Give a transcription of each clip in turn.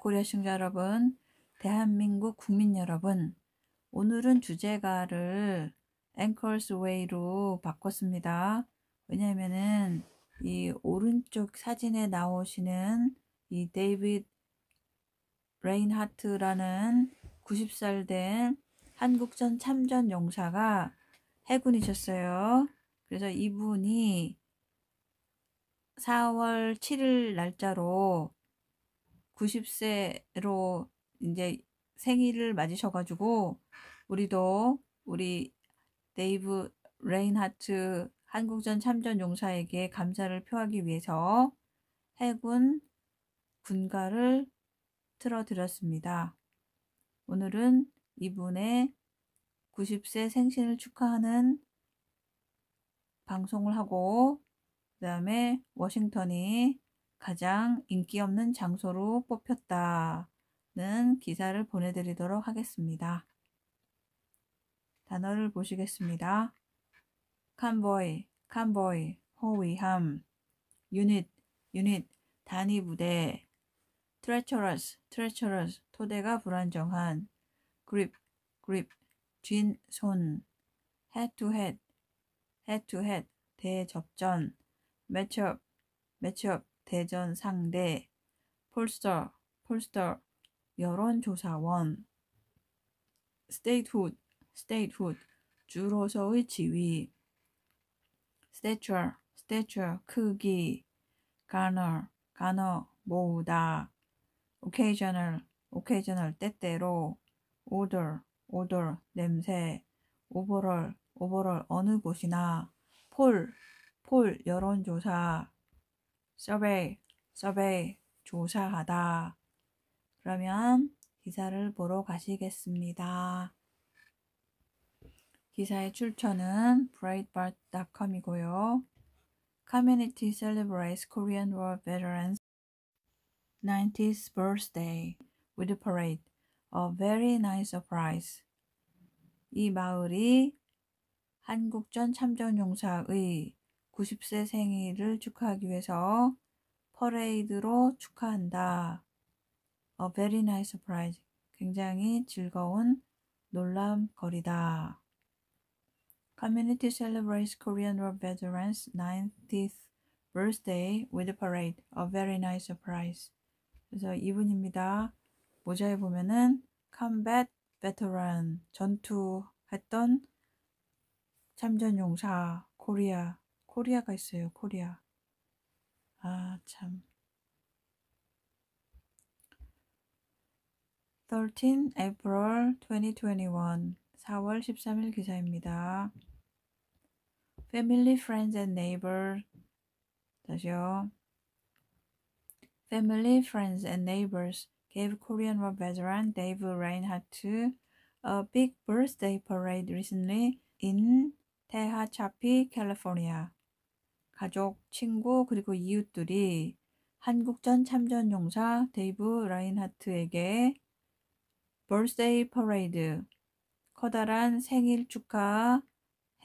코리아 시청자 여러분, 대한민국 국민 여러분, 오늘은 주제가를 Anchor's Way로 바꿨습니다. 왜냐면은 이 오른쪽 사진에 나오시는 이 데이비드 레인하트라는 90살 된 한국전 참전 용사가 해군이셨어요. 그래서 이분이 4월 7일 날짜로 90세로 이제 생일을 맞으셔가지고 우리도 우리 데이브 레인하트 한국전 참전 용사에게 감사를 표하기 위해서 해군 군가를 틀어드렸습니다. 오늘은 이분의 90세 생신을 축하하는 방송을 하고 그 다음에 워싱턴이 가장 인기 없는 장소로 뽑혔다는 기사를 보내드리도록 하겠습니다. 단어를 보시겠습니다. 컨보이, 호위함, 유닛, 단위 부대, treacherous, 토대가 불안정한, grip, 쥔 손, head to head, 대접전, matchup, 대전 상대, pollster, 여론조사원, statehood, 주로서의 지위, stature, 크기, garner, 모으다, occasional, 때때로, odor, 냄새, overall, 어느 곳이나, poll, 여론조사, survey, 조사하다. 그러면 기사를 보러 가시겠습니다. 기사의 출처는 breitbart.com이고요. Community celebrates Korean War veterans' 90th birthday with a parade. A very nice surprise. 이 마을이 한국전 참전용사의 90세 생일을 축하하기 위해서 퍼레이드로 축하한다. A very nice surprise. 굉장히 즐거운 놀람거리다. Community celebrates Korean War veterans' 90th birthday with a parade. A very nice surprise. 그래서 이분입니다. 모자에 보면은 combat veteran, 전투했던 참전용사, 코리아가 있어요. 코리아. 아, 참. 13 April 2021 4월 13일 기사입니다. Family, friends and neighbors 다시요. Family, friends and neighbors gave Korean War veteran Dave Reinhardt a big birthday parade recently in 테하차피, 캘리포니아. 가족, 친구 그리고 이웃들이 한국전 참전용사 데이브 라인하트에게 birthday parade, 커다란 생일 축하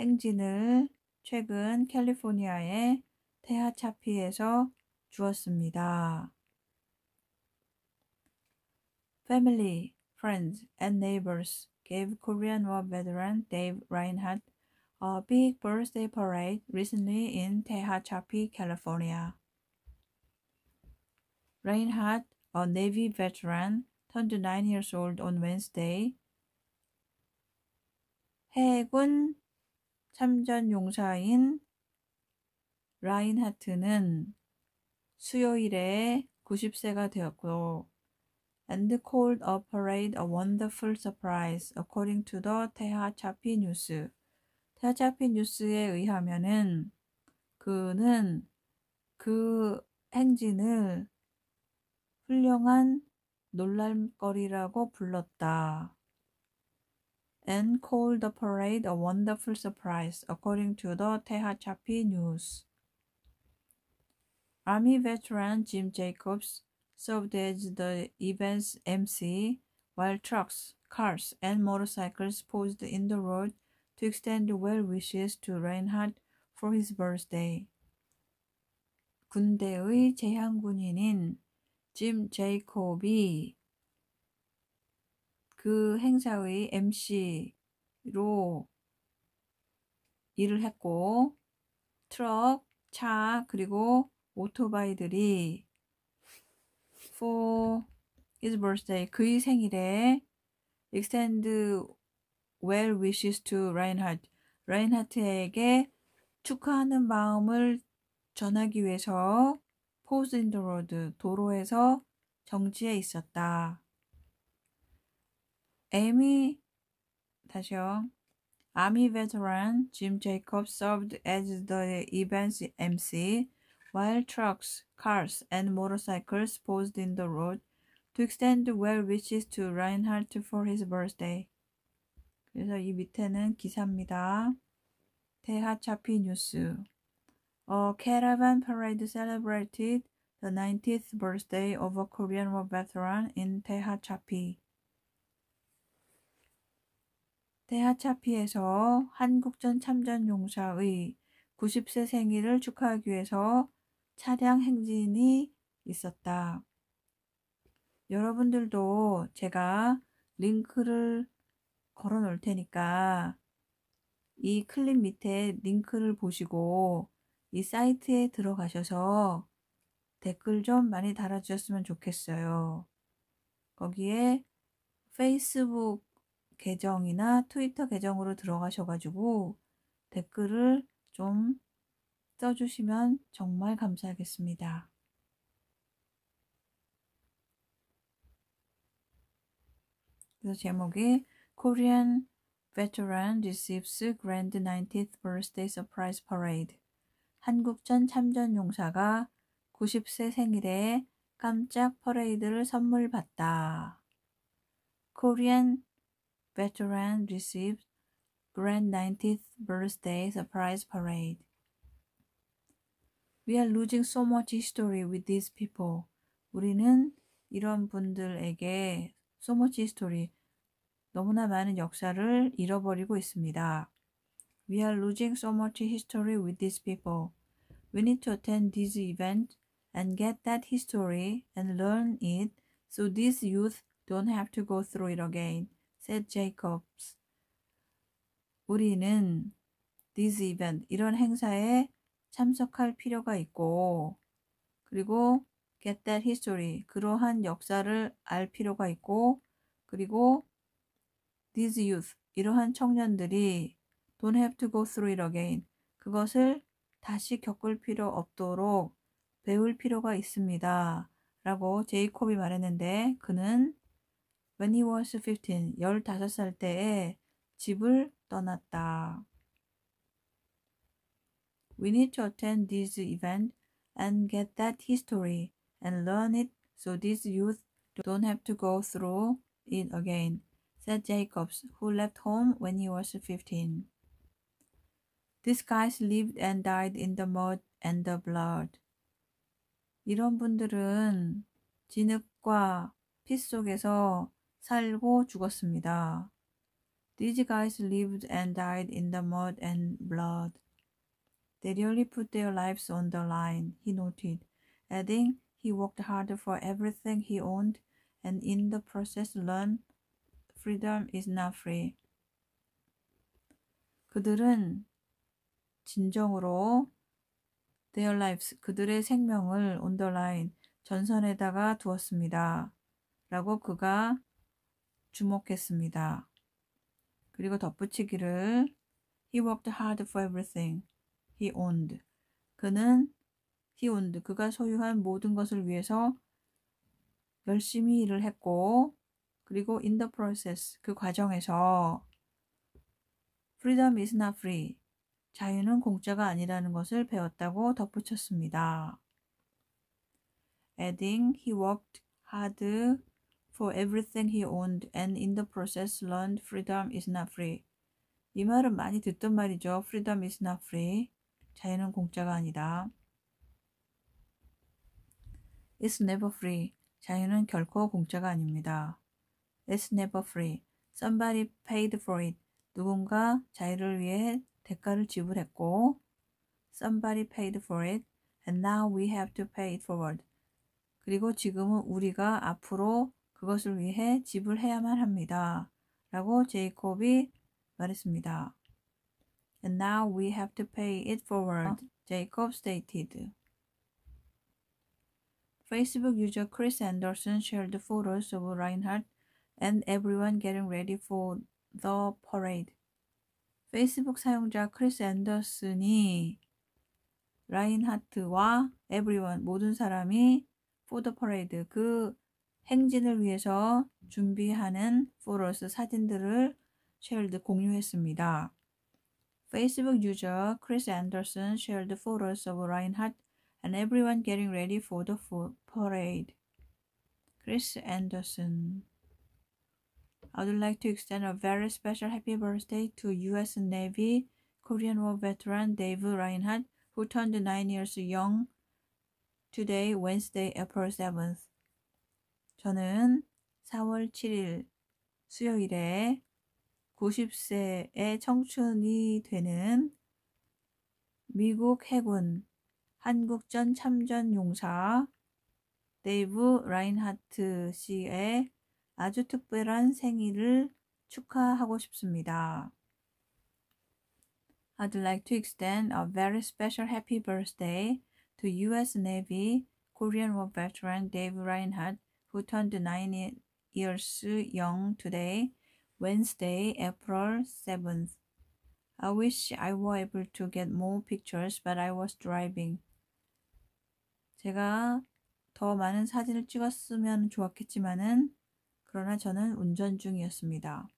행진을 최근 캘리포니아의 테하차피에서 주었습니다. Family, friends, and neighbors gave Korean War veteran Dave Reinhardt a big birthday parade recently in Tehachapi, California. Reinhardt, a Navy veteran, turned 9 years old on Wednesday. 해군 참전용사인 라인하트는 수요일에 90세가 되었고 and called a parade a wonderful surprise, according to the 테하차피 뉴스. 테하차피 뉴스에 의하면은 그는 그 행진을 훌륭한 놀랄거리라고 불렀다. And called the parade a wonderful surprise, according to the 테하차피 news. Army veteran Jim Jacobs served as the event's MC, while trucks, cars, and motorcycles posed in the road to extend well wishes to Reinhardt for his birthday. 군대의 제향군인인 짐 제이콥이 그 행사의 MC로 일을 했고 트럭, 차, 그리고 오토바이들이 for his birthday, 그의 생일에 extend well wishes to Reinhardt, 라인하트에게 축하하는 마음을 전하기 위해서 paused in the road, 도로에서 정지해 있었다. 다시요. Army veteran Jim Jacobs served as the event's MC, while trucks, cars, and motorcycles posed in the road to extend well wishes to Reinhardt for his birthday. 그래서 이 밑에는 기사입니다. 대하차피 뉴스. A caravan parade celebrated the 90th birthday of a Korean War veteran in 대하차피. 대하차피에서 한국전 참전용사의 90세 생일을 축하하기 위해서 차량 행진이 있었다. 여러분들도 제가 링크를 걸어 놓을 테니까 이 클립 밑에 링크를 보시고 이 사이트에 들어가셔서 댓글 좀 많이 달아주셨으면 좋겠어요. 거기에 페이스북 계정이나 트위터 계정으로 들어가셔가지고 댓글을 좀 써주시면 정말 감사하겠습니다. 그래서 제목이 Korean Veteran Receives Grand 90th Birthday Surprise Parade. 한국전 참전용사가 90세 생일에 깜짝 퍼레이드를 선물 받다. Korean veteran receives grand 90th birthday surprise parade. We are losing so much history with these people. 우리는 이런 분들에게 so much history, 너무나 많은 역사를 잃어버리고 있습니다. We are losing so much history with these people. We need to attend this event and get that history and learn it so these youth don't have to go through it again, said Jacobs. 우리는 this event, 이런 행사에 참석할 필요가 있고, 그리고 get that history, 그러한 역사를 알 필요가 있고, 그리고 these youth, 이러한 청년들이 don't have to go through it again, 그것을 다시 겪을 필요 없도록 배울 필요가 있습니다. 라고 제이콥이 말했는데, 그는 when he was 15, 15살 때에 집을 떠났다. We need to attend this event and get that history and learn it so these youth don't have to go through it again, said Jacobs, who left home when he was 15. These guys lived and died in the mud and the blood. 이런 분들은 진흙과 피 속에서 살고 죽었습니다. These guys lived and died in the mud and blood. They really put their lives on the line, he noted, adding he worked hard for everything he owned and in the process learned freedom is not free. 그들은 진정으로 their lives, 그들의 생명을 on the line, 전선에다가 두었습니다. 라고 그가 주목했습니다. 그리고 덧붙이기를 he worked hard for everything he owned. 그는 he owned, 그가 소유한 모든 것을 위해서 열심히 일을 했고, 그리고 in the process, 그 과정에서 freedom is not free, 자유는 공짜가 아니라는 것을 배웠다고 덧붙였습니다. Adding, he worked hard for everything he owned and in the process learned freedom is not free. 이 말은 많이 듣던 말이죠. Freedom is not free. 자유는 공짜가 아니다. It's never free. 자유는 결코 공짜가 아닙니다. It's never free. Somebody paid for it. 누군가 자유를 위해 대가를 지불했고, somebody paid for it, and now we have to pay it forward. 그리고 지금은 우리가 앞으로 그것을 위해 지불해야만 합니다. 라고 제이콥이 말했습니다. And now we have to pay it forward, Jacob stated. Facebook user Chris Anderson shared photos of Reinhardt and everyone getting ready for the parade. 페이스북 사용자 크리스 앤더슨이 라인하트와 everyone 모든 사람이 for the parade 그 행진을 위해서 준비하는 photos 사진들을 shared 공유했습니다. Facebook user Chris Anderson shared photos of Reinhardt and everyone getting ready for the parade. Chris Anderson. I would like to extend a very special happy birthday to U.S. Navy Korean War veteran Dave Reinhardt, who turned 9 years young today, Wednesday, April 7th. 저는 4월 7일 수요일에 90세의 청춘이 되는 미국 해군 한국전 참전용사 데이브 라인하트 씨의 아주 특별한 생일을 축하하고 싶습니다. I'd like to extend a very special happy birthday to U.S. Navy Korean War veteran Dave Reinhardt, who turned 9 years young today, Wednesday, April 7th. I wish I were able to get more pictures, but I was driving. 제가 더 많은 사진을 찍었으면 좋았겠지만은 그러나 저는 운전 중이었습니다.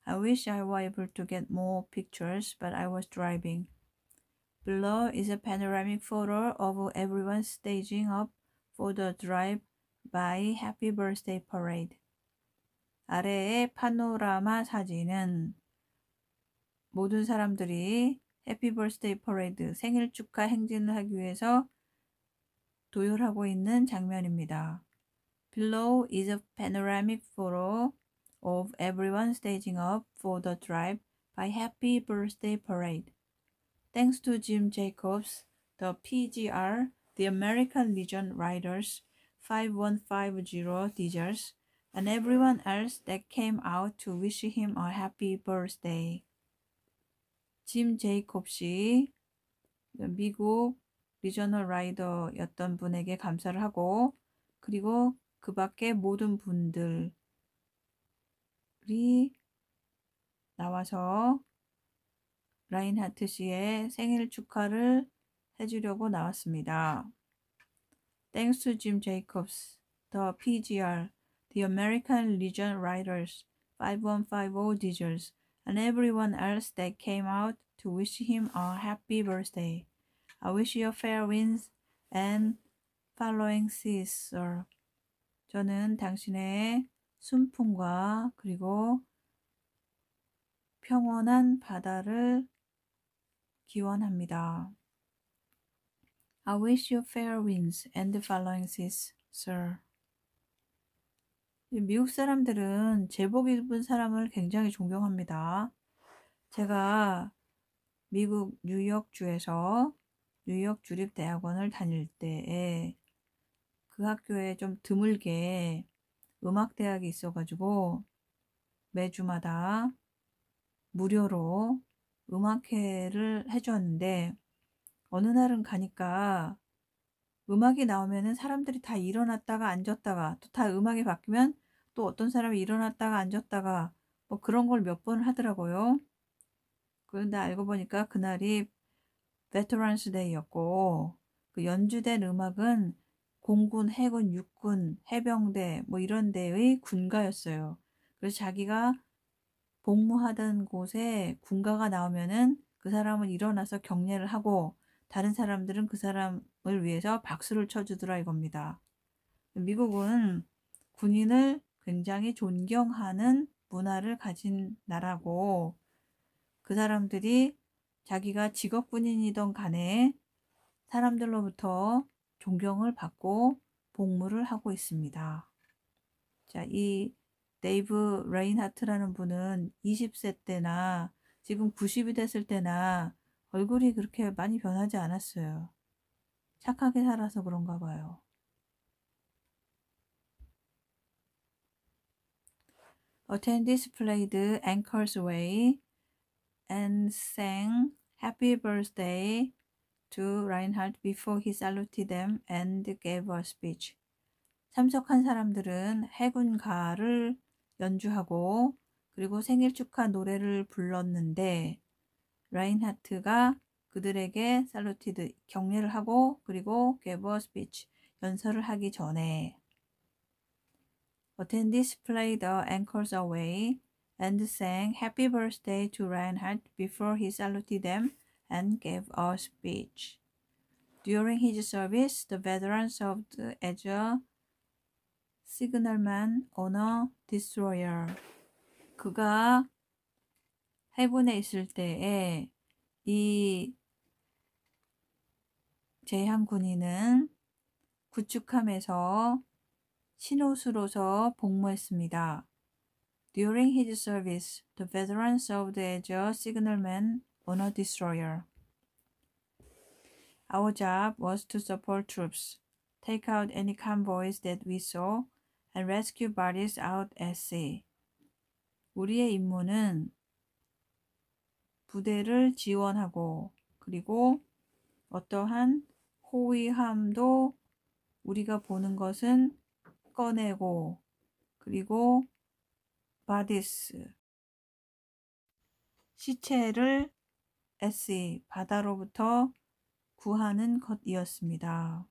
I wish I were able to get more pictures, but I was driving. Below is a panoramic photo of everyone staging up for the drive-by Happy Birthday Parade. 아래의 파노라마 사진은 모든 사람들이 해피 버스데이 퍼레이드 생일 축하 행진을 하기 위해서 도열하고 있는 장면입니다. Below is a panoramic photo of everyone staging up for the drive by Happy Birthday Parade. Thanks to Jim Jacobs, the PGR, the American Legion Riders, 5150 Dodgers, and everyone else that came out to wish him a happy birthday. 짐 제이콥씨, 미국 리저널 라이더였던 분에게 감사를 하고, 그리고 그 밖에 모든 분들이 나와서 라인하트 씨의 생일 축하를 해주려고 나왔습니다. Thanks to Jim Jacobs, the PGR, the American Legion Riders, 5150 Dodgers, and everyone else that came out to wish him a happy birthday. I wish you fair winds and following seas, sir. 저는 당신의 순풍과 그리고 평온한 바다를 기원합니다. I wish you fair winds and following seas, sir. 미국 사람들은 제복 입은 사람을 굉장히 존경합니다. 제가 미국 뉴욕주에서 뉴욕 주립대학원을 다닐 때에 그 학교에 좀 드물게 음악대학이 있어가지고 매주마다 무료로 음악회를 해줬는데 어느 날은 가니까 음악이 나오면은 사람들이 다 일어났다가 앉았다가 또 다 음악이 바뀌면 또 어떤 사람이 일어났다가 앉았다가 뭐 그런 걸 몇 번 하더라고요. 그런데 알고 보니까 그날이 베테런스 데이였고 그 연주된 음악은 공군, 해군, 육군, 해병대 뭐 이런 데의 군가였어요. 그래서 자기가 복무하던 곳에 군가가 나오면은 그 사람은 일어나서 경례를 하고 다른 사람들은 그 사람을 위해서 박수를 쳐주더라 이겁니다. 미국은 군인을 굉장히 존경하는 문화를 가진 나라고 그 사람들이 자기가 직업 군인이던 간에 사람들로부터 존경을 받고 복무를 하고 있습니다. 자, 이 데이브 레인하트라는 분은 20세 때나 지금 90이 됐을 때나 얼굴이 그렇게 많이 변하지 않았어요. 착하게 살아서 그런가 봐요. Attendees played Anchor's Way and sang Happy Birthday to Reinhardt before he saluted them and gave a speech. 참석한 사람들은 해군가를 연주하고 그리고 생일 축하 노래를 불렀는데 라인하트가 그들에게 살루티드 격려를 하고 그리고 gave a speech 연설을 하기 전에 Attendees played the Anchors Away and sang Happy Birthday to Reinhardt before he saluted them and gave a speech. During his service, the veteran served as a signalman on a destroyer. 그가 해군에 있을 때에 이 제향군인은 구축함에서 신호수로서 복무했습니다. During his service, the veteran served as a signalman on a destroyer. Our job was to support troops, take out any convoys that we saw, and rescue bodies out at sea. 우리의 임무는 부대를 지원하고 그리고 어떠한 호위함도 우리가 보는 것은 꺼내고 그리고 바디스 시체를 at 바다로부터 구하는 것이었습니다.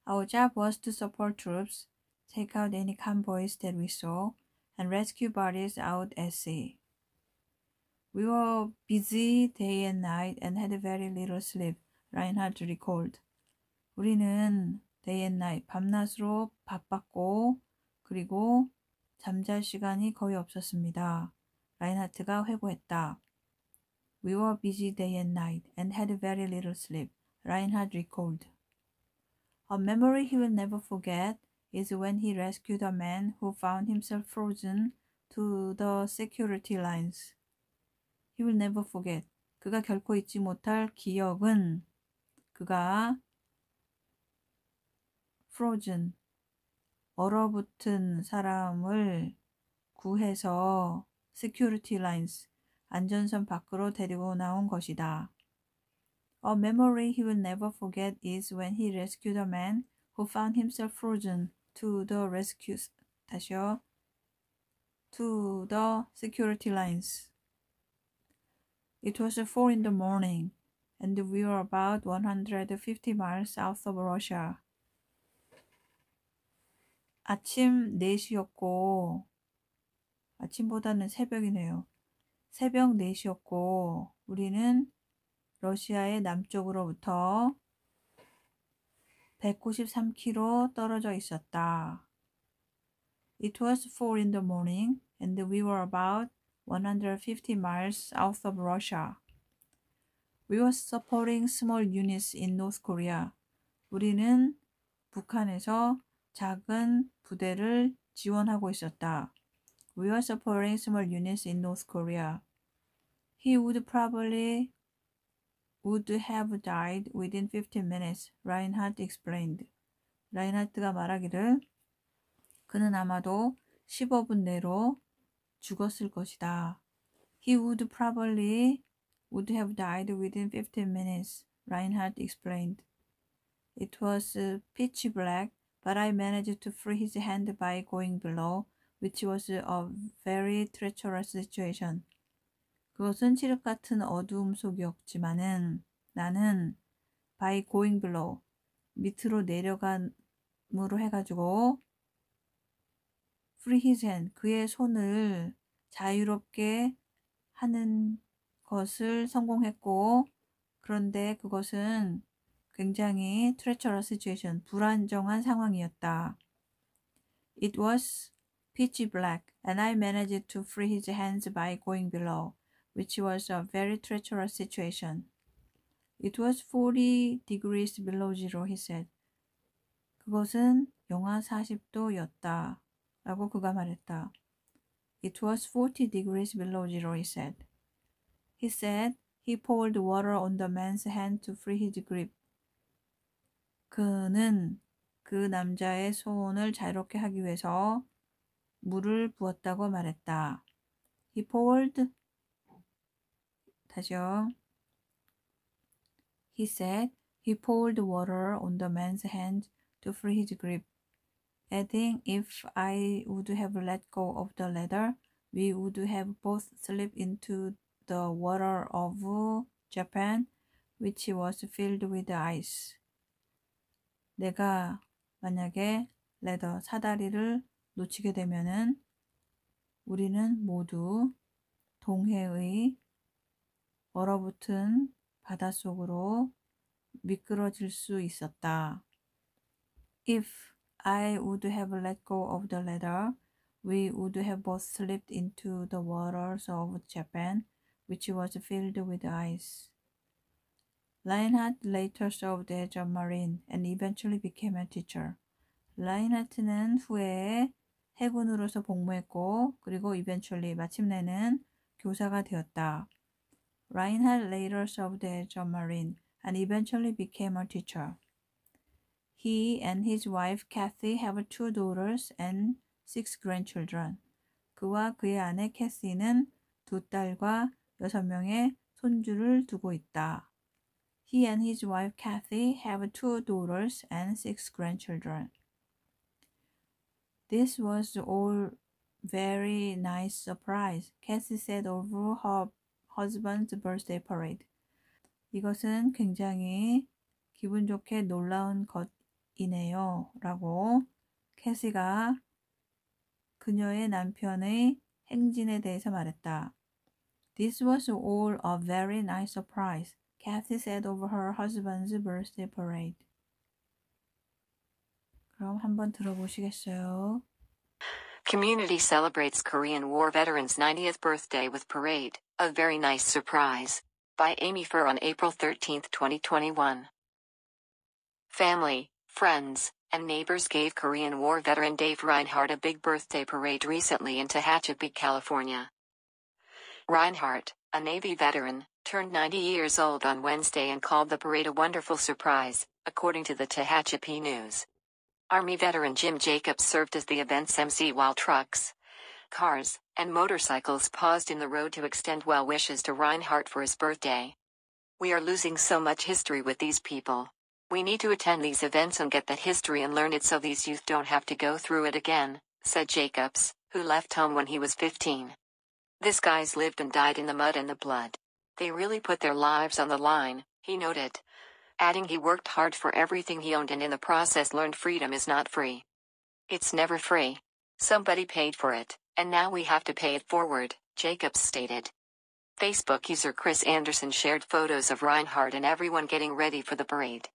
Our job was to support troops, take out any convoys that we saw, and rescue bodies out at sea. We were busy day and night and had very little sleep, Reinhardt recalled. 우리는 day and night, 밤낮으로 바빴고 그리고 잠잘 시간이 거의 없었습니다. 라인하트가 회고했다. We were busy day and night and had very little sleep, Reinhardt recalled. A memory he will never forget is when he rescued a man who found himself frozen to the security lines. He will never forget. 그가 결코 잊지 못할 기억은 그가 frozen, 얼어붙은 사람을 구해서 security lines, 안전선 밖으로 데리고 나온 것이다. A memory he will never forget is when he rescued a man who found himself frozen to the security lines. It was 4 in the morning, and we were about 150 miles south of Russia. 아침 4시였고, 아침보다는 새벽이네요. 새벽 4시였고, 우리는 러시아의 남쪽으로부터 193km 떨어져 있었다. It was 4 in the morning, and we were about 150 miles south of Russia. We were supporting small units in North Korea. 우리는 북한에서 작은 부대를 지원하고 있었다. We were supporting small units in North Korea. He would probably would have died within 15 minutes, Reinhardt explained. 라인하트가 말하기를 그는 아마도 15분 내로 죽었을 것이다. He would probably would have died within 15 minutes, Reinhardt explained. It was pitch black, but I managed to free his hand by going below, which was a very treacherous situation. 그것은 칠흑 같은 어두움 속이었지만은 나는 by going below, 밑으로 내려감으로 해가지고 free his hand, 그의 손을 자유롭게 하는 것을 성공했고 그런데 그것은 굉장히 treacherous situation, 불안정한 상황이었다. It was pitch black, and I managed to free his hands by going below, which was a very treacherous situation. It was 40 degrees below zero, he said. 그것은 영하 40도였다. 라고 그가 말했다. It was 40 degrees below zero, he said. He said he poured water on the man's hand to free his grip. 그는 그 남자의 손을 자유롭게 하기 위해서 물을 부었다고 말했다. He poured, 다시요. He said he poured water on the man's hand to free his grip, adding, if I would have let go of the ladder, we would have both slipped into the water of Japan, which was filled with ice. 내가 만약에 레더 사다리를 놓치게 되면은 우리는 모두 동해의 얼어붙은 바닷속으로 미끄러질 수 있었다. If I would have let go of the ladder, we would have both slipped into the waters of Japan, which was filled with ice. Reinhardt later served as a Marine and eventually became a teacher. 라인하트는 후에 해군으로서 복무했고 그리고 eventually 마침내는 교사가 되었다. Reinhardt later served as a Marine and eventually became a teacher. He and his wife Kathy have 2 daughters and 6 grandchildren. 그와 그의 아내 캐시는 2딸과 6명의 손주를 두고 있다. He and his wife Kathy have 2 daughters and 6 grandchildren. This was all very nice surprise, Cassie said over her husband's birthday parade. 이것은 굉장히 기분 좋게 놀라운 것이네요. 라고 캐시가 그녀의 남편의 행진에 대해서 말했다. This was all a very nice surprise, Kathy said over her husband's birthday parade. 그럼 한번 들어보시겠어요? Community celebrates Korean War veterans' 90th birthday with parade, a very nice surprise. By Amy Furr on April 13, 2021. Family, friends, and neighbors gave Korean War veteran Dave Reinhardt a big birthday parade recently in Tehachapi, California. Reinhardt, a Navy veteran, turned 90 years old on Wednesday and called the parade a wonderful surprise, according to the Tehachapi News. Army veteran Jim Jacobs served as the event's MC while trucks, cars, and motorcycles paused in the road to extend well wishes to Reinhardt for his birthday. We are losing so much history with these people. We need to attend these events and get that history and learn it so these youth don't have to go through it again, said Jacobs, who left home when he was 15. These guys lived and died in the mud and the blood. They really put their lives on the line, he noted, adding he worked hard for everything he owned and in the process learned freedom is not free. It's never free. Somebody paid for it, and now we have to pay it forward, Jacobs stated. Facebook user Chris Anderson shared photos of Reinhardt and everyone getting ready for the parade.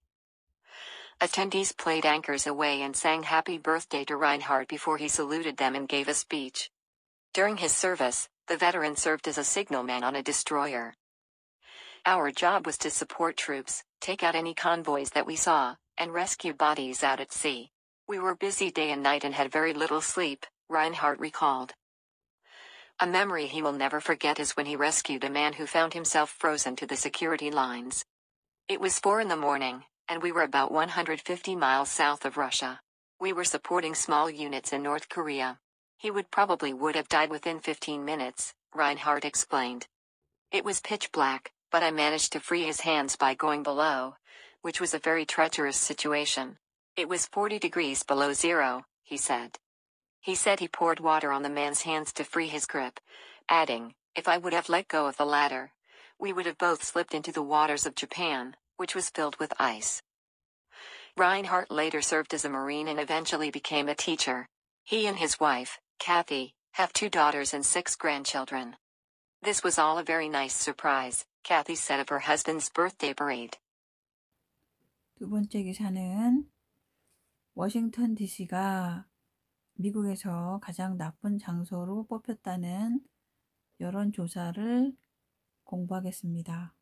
Attendees played Anchors Away and sang happy birthday to Reinhardt before he saluted them and gave a speech. During his service, the veteran served as a signalman on a destroyer. Our job was to support troops, take out any convoys that we saw, and rescue bodies out at sea. We were busy day and night and had very little sleep, Reinhardt recalled. A memory he will never forget is when he rescued a man who found himself frozen to the security lines. It was 4 a.m, and we were about 150 miles south of Russia. We were supporting small units in North Korea. He would have died within 15 minutes, Reinhardt explained. It was pitch black, but I managed to free his hands by going below, which was a very treacherous situation. It was 40 degrees below zero, he said. He said he poured water on the man's hands to free his grip, adding, if I would have let go of the ladder, we would have both slipped into the waters of Japan, which was filled with ice. Reinhardt later served as a Marine and eventually became a teacher. He and his wife, Kathy, have 2 daughters and 6 grandchildren. This was all a very nice surprise, Kathy said of her husband's birthday parade. 두 번째 기사는 워싱턴 DC가 미국에서 가장 나쁜 장소로 뽑혔다는 여론조사를 공부하겠습니다.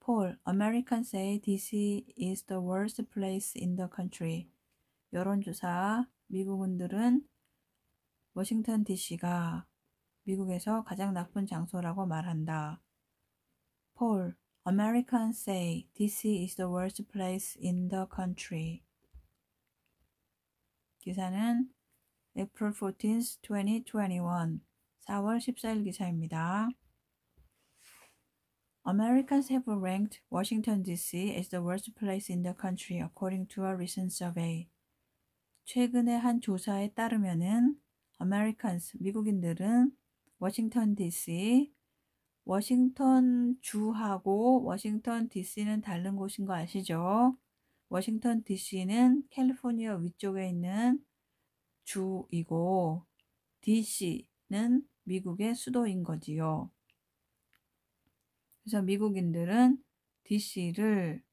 Poll, Americans say DC is the worst place in the country. 여론조사, 미국인들은 워싱턴 DC가 미국에서 가장 나쁜 장소라고 말한다. Poll, Americans say DC is the worst place in the country. 기사는 April 14th, 2021 4월 14일 기사입니다. Americans have ranked Washington, D.C. as the worst place in the country according to a recent survey. 최근의 한 조사에 따르면은 Americans, 미국인들은 워싱턴 DC, 워싱턴 주하고 워싱턴 DC는 다른 곳인 거 아시죠? 워싱턴 DC는 캘리포니아 위쪽에 있는 주이고 DC는 미국의 수도인 거지요. 그래서 미국인들은 DC를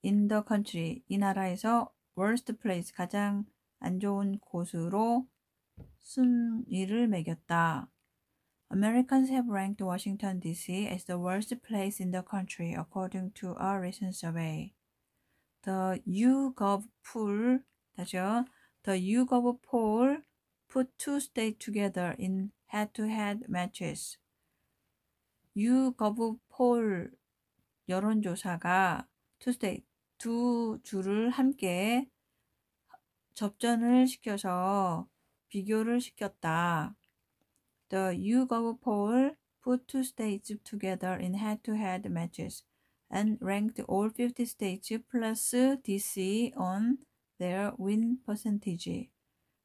in the country, 이 나라에서 worst place, 가장 안 좋은 곳으로 순위를 매겼다. Americans have ranked Washington, D.C. as the worst place in the country according to a recent survey. The YouGov poll, 다시요. The YouGov poll put two states together in head-to-head matches. YouGov poll 여론조사가 두 주를 함께 접전을 시켜서 비교를 시켰다. The YouGov poll put two states together in head-to-head matches and ranked all 50 states plus DC on their win percentage.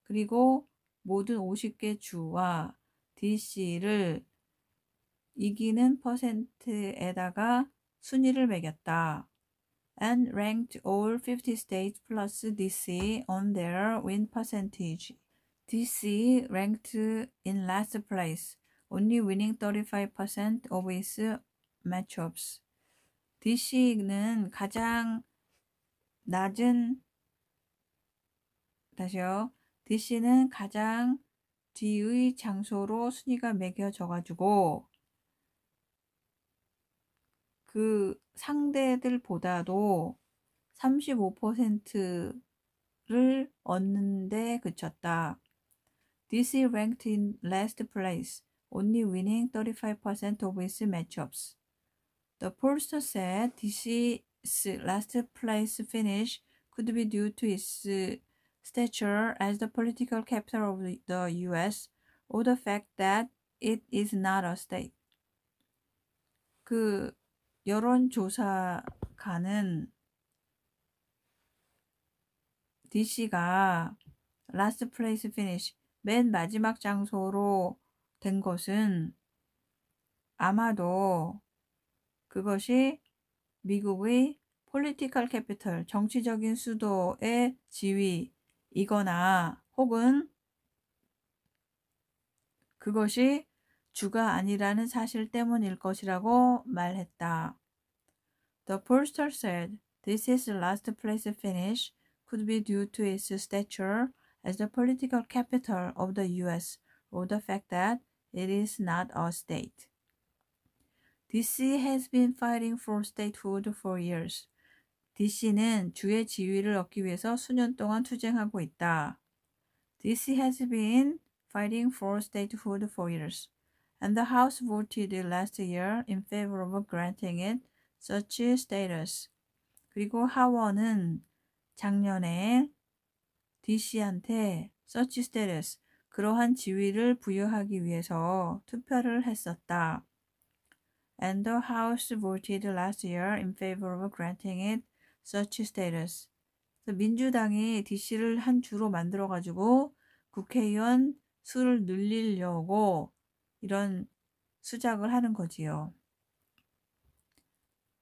그리고 모든 50개 주와 DC를 이기는 퍼센트에다가 순위를 매겼다. And ranked all 50 states plus DC on their win percentage. DC ranked in last place, only winning 35% of its matchups. DC는 가장 낮은, 다시요. DC는 가장 뒤의 장소로 순위가 매겨져가지고 그 상대들보다도 35%를 얻는데 그쳤다. DC ranked in last place, only winning 35% of its matchups. The pollster said DC's last place finish could be due to its stature as the political capital of the U.S. or the fact that it is not a state. 그 여론조사가는 DC가 last place finish, 맨 마지막 장소로 된 것은 아마도 그것이 미국의 political capital, 정치적인 수도의 지위이거나 혹은 그것이 주가 아니라는 사실 때문일 것이라고 말했다. The pollster said this is the last place finish could be due to its stature as the political capital of the U.S. or the fact that it is not a state. DC has been fighting for statehood for years. DC는 주의 지위를 얻기 위해서 수년 동안 투쟁하고 있다. DC has been fighting for statehood for years, and the House voted last year in favor of granting it such status. 그리고 하원은 작년에 DC한테 such status, 그러한 지위를 부여하기 위해서 투표를 했었다. And the House voted last year in favor of granting it such status. 민주당이 DC를 한 주로 만들어가지고 국회의원 수를 늘리려고 이런 수작을 하는 거지요.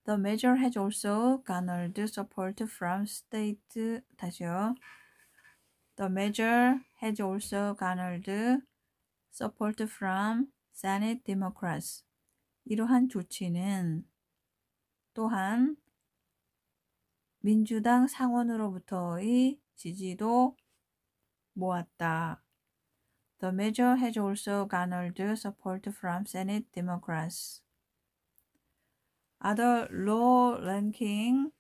The measure has also garnered support from state, 다시요. The measure has also garnered support from Senate Democrats. 이러한 조치는 또한 민주당 상원으로부터의 지지도 모았다. The measure has also garnered support from Senate Democrats. Other low-ranking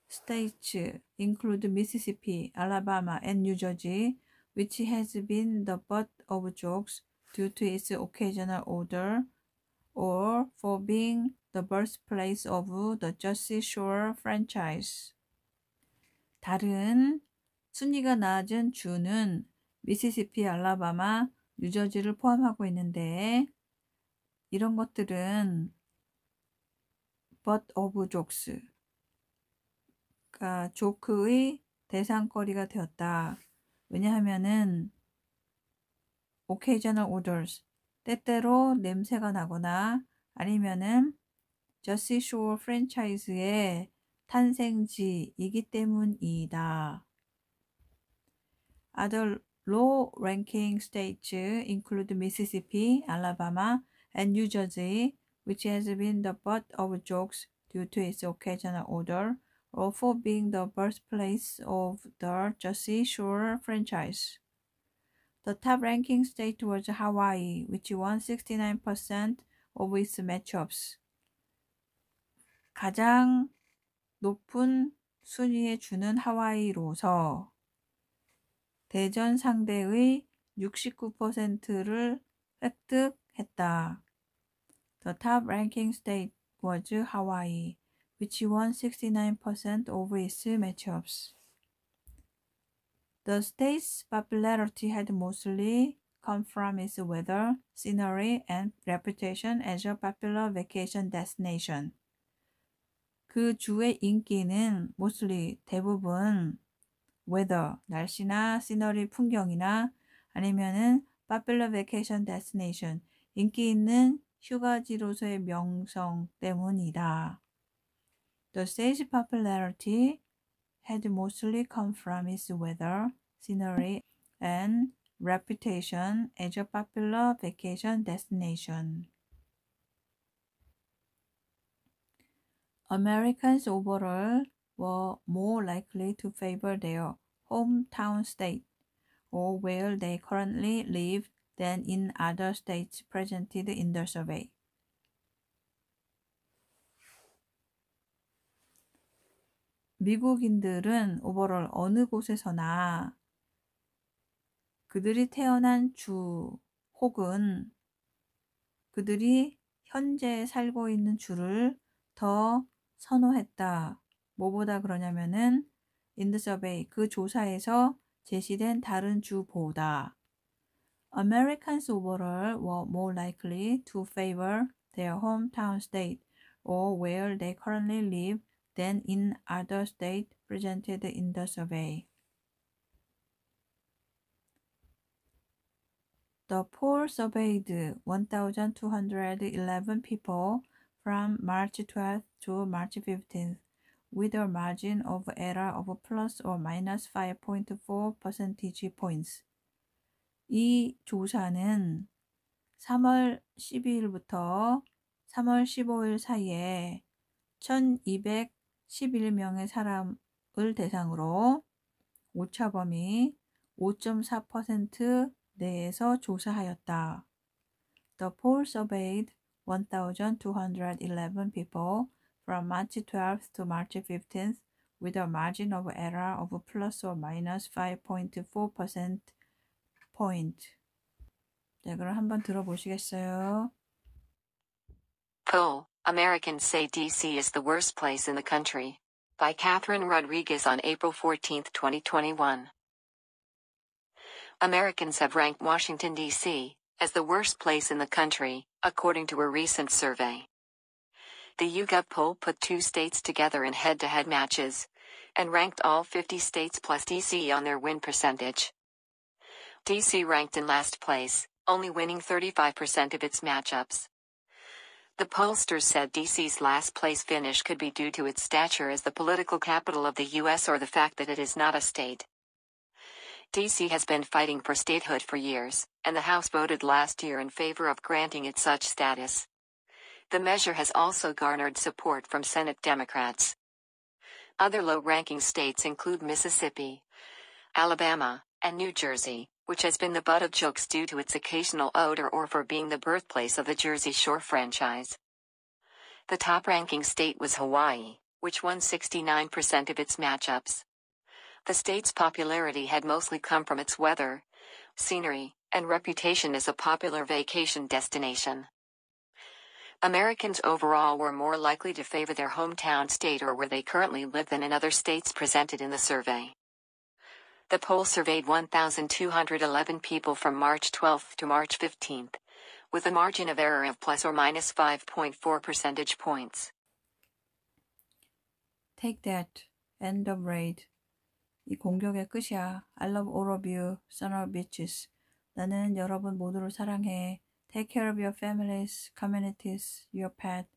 states include Mississippi, Alabama, and New Jersey, which has been the butt of jokes due to its occasional odor or for being the birthplace of the Jersey Shore franchise. 다른 순위가 낮은 주는 미시시피, 알라바마, 뉴저지를 포함하고 있는데 이런 것들은 butt of jokes, 그러니까 조크의 대상거리가 되었다. 왜냐하면은 occasional odors, 때때로 냄새가 나거나 아니면은 저시 쇼어 프랜차이즈의 탄생지이기 때문이다. Other low-ranking states include Mississippi, Alabama, and New Jersey, which has been the butt of jokes due to its occasional odor, or for being the birthplace of the Jersey Shore franchise. The top-ranking state was Hawaii, which won 69% of its matchups. 가장 높은 순위에 주는 하와이로서 대전 상대의 69%를 획득했다. The top ranking state was Hawaii, which won 69% of its matchups. The state's popularity had mostly come from its weather, scenery, and reputation as a popular vacation destination. 그 주의 인기는 mostly 대부분 weather, 날씨나 scenery, 풍경이나 아니면은 popular vacation destination, 인기 있는 휴가지로서의 명성 때문이다. The state's popularity had mostly come from its weather, scenery, and reputation as a popular vacation destination. Americans overall were more likely to favor their hometown state or where they currently live than in other states presented in the survey. 미국인들은 오버롤 어느 곳에서나 그들이 태어난 주 혹은 그들이 현재 살고 있는 주를 더 선호했다. 뭐보다 그러냐면은 in the survey, 그 조사에서 제시된 다른 주보다. Americans overall were more likely to favor their hometown state or where they currently live than in other states presented in the survey. The poll surveyed 1,211 people from March 12th to March 15th, with a margin of error of plus or minus 5.4 percentage points. 이 조사는 3월 12일부터 3월 15일 사이에 1,211명의 사람을 대상으로 오차범위 5.4% 내에서 조사하였다. The poll surveyed 1,211 people from March 12th to March 15th with a margin of error of plus or minus 5.4% point. 네, 그럼 한번 들어보시겠어요? Poll: Americans say D.C. is the worst place in the country. By Catherine Rodriguez on April 14, 2021. Americans have ranked Washington, D.C. as the worst place in the country, according to a recent survey. The YouGov poll put two states together in head-to-head matches and ranked all 50 states plus D.C. on their win percentage. D.C. ranked in last place, only winning 35% of its matchups. The pollsters said D.C.'s last-place finish could be due to its stature as the political capital of the U.S. or the fact that it is not a state. D.C. has been fighting for statehood for years, and the House voted last year in favor of granting it such status. The measure has also garnered support from Senate Democrats. Other low-ranking states include Mississippi, Alabama, and New Jersey, which has been the butt of jokes due to its occasional odor or for being the birthplace of the Jersey Shore franchise. The top-ranking state was Hawaii, which won 69% of its matchups. The state's popularity had mostly come from its weather, scenery, and reputation as a popular vacation destination. Americans overall were more likely to favor their hometown state or where they currently live than in other states presented in the survey. The poll surveyed 1,211 people from March 12th to March 15th, with a margin of error of plus or minus 5.4 percentage points. Take that. End of raid. 이 공격의 끝이야. I love all of you, son of bitches. 나는 여러분 모두를 사랑해. Take care of your families, communities, your pet.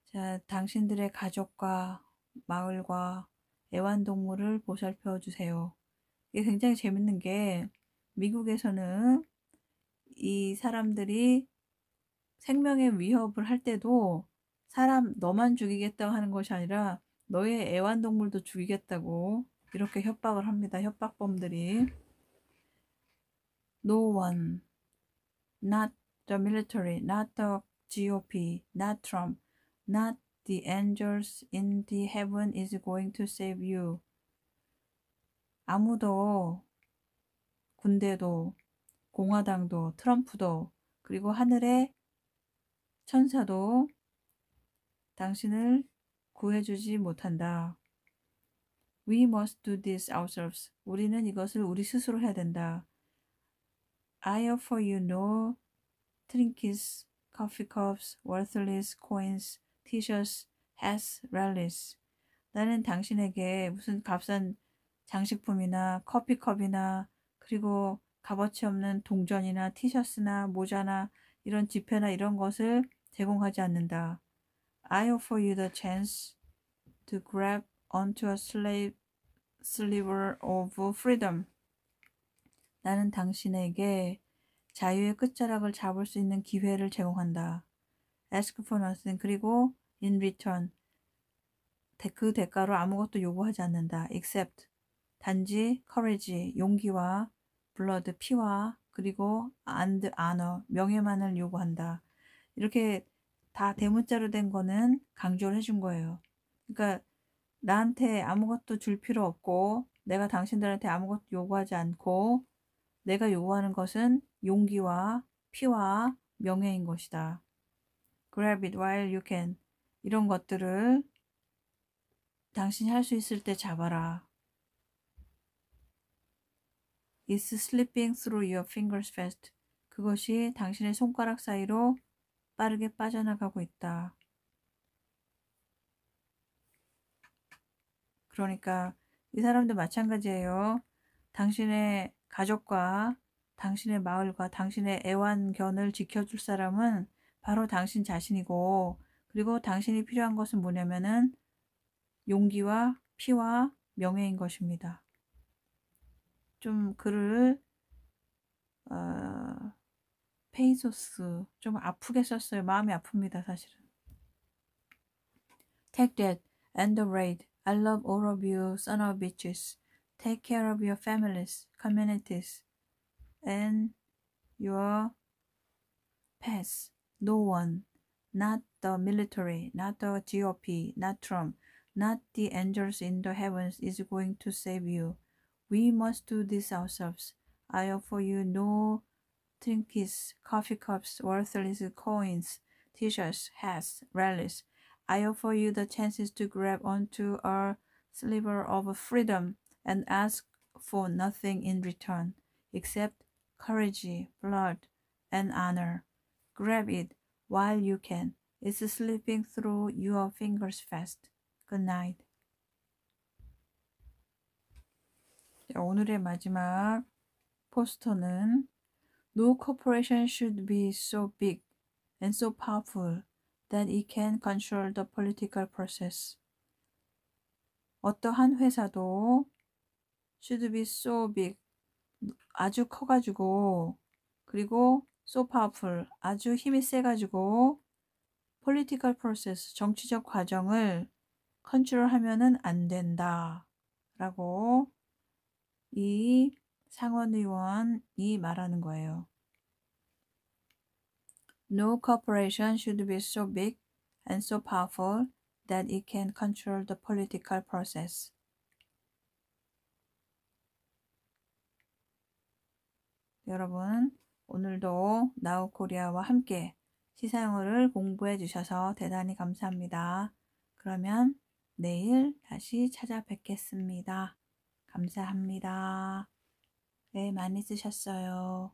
자, 당신들의 가족과 마을과 애완동물을 보살펴 주세요. 이게 굉장히 재밌는 게 미국에서는 이 사람들이 생명의 위협을 할 때도 사람 너만 죽이겠다고 하는 것이 아니라 너의 애완동물도 죽이겠다고 이렇게 협박을 합니다. 협박범들이. No one, not the military, not the GOP, not Trump, not the angels in the heaven is going to save you. 아무도, 군대도, 공화당도, 트럼프도, 그리고 하늘의 천사도 당신을 구해주지 못한다. We must do this ourselves. 우리는 이것을 우리 스스로 해야 된다. I offer you no trinkets, coffee cups, worthless coins, t-shirts, hats, rallies. 나는 당신에게 무슨 값싼 장식품이나 커피컵이나 그리고 값어치 없는 동전이나 티셔츠나 모자나 이런 지폐나 이런 것을 제공하지 않는다. I offer you the chance to grab onto a sliver of freedom. 나는 당신에게 자유의 끝자락을 잡을 수 있는 기회를 제공한다. Ask for nothing. 그리고 in return. 그 대가로 아무것도 요구하지 않는다. Except. 단지 courage, 용기와 blood, 피와 그리고 and honor, 명예만을 요구한다. 이렇게 다 대문자로 된 거는 강조를 해준 거예요. 그러니까 나한테 아무것도 줄 필요 없고 내가 당신들한테 아무것도 요구하지 않고 내가 요구하는 것은 용기와 피와 명예인 것이다. Grab it while you can. 이런 것들을 당신이 할 수 있을 때 잡아라. It's slipping through your fingers fast. 그것이 당신의 손가락 사이로 빠르게 빠져나가고 있다. 그러니까 이 사람도 마찬가지예요. 당신의 가족과 당신의 마을과 당신의 애완견을 지켜줄 사람은 바로 당신 자신이고, 그리고 당신이 필요한 것은 뭐냐면은 용기와 피와 명예인 것입니다. 좀 글을 페이소스 좀 아프게 썼어요. 마음이 아픕니다, 사실은. Take that and the raid. I love all of you, son of bitches. Take care of your families, communities, and your pets. No one, not the military, not the GOP, not Trump, not the angels in the heavens is going to save you. We must do this ourselves. I offer you no trinkets, coffee cups, worthless coins, t-shirts, hats, rallies. I offer you the chances to grab onto a sliver of freedom and ask for nothing in return, except courage, blood, and honor. Grab it while you can. It's slipping through your fingers fast. Good night. 자, 오늘의 마지막 포스터는 No corporation should be so big and so powerful that it can control the political process. 어떠한 회사도 should be so big, 아주 커가지고, 그리고 so powerful, 아주 힘이 세가지고 political process, 정치적 과정을 컨트롤하면은 안 된다 라고 이 상원의원이 말하는 거예요. No corporation should be so big and so powerful that it can control the political process. 여러분, 오늘도 나우코리아와 함께 시사영어를 공부해 주셔서 대단히 감사합니다. 그러면 내일 다시 찾아뵙겠습니다. 감사합니다. 네, 많이 쓰셨어요.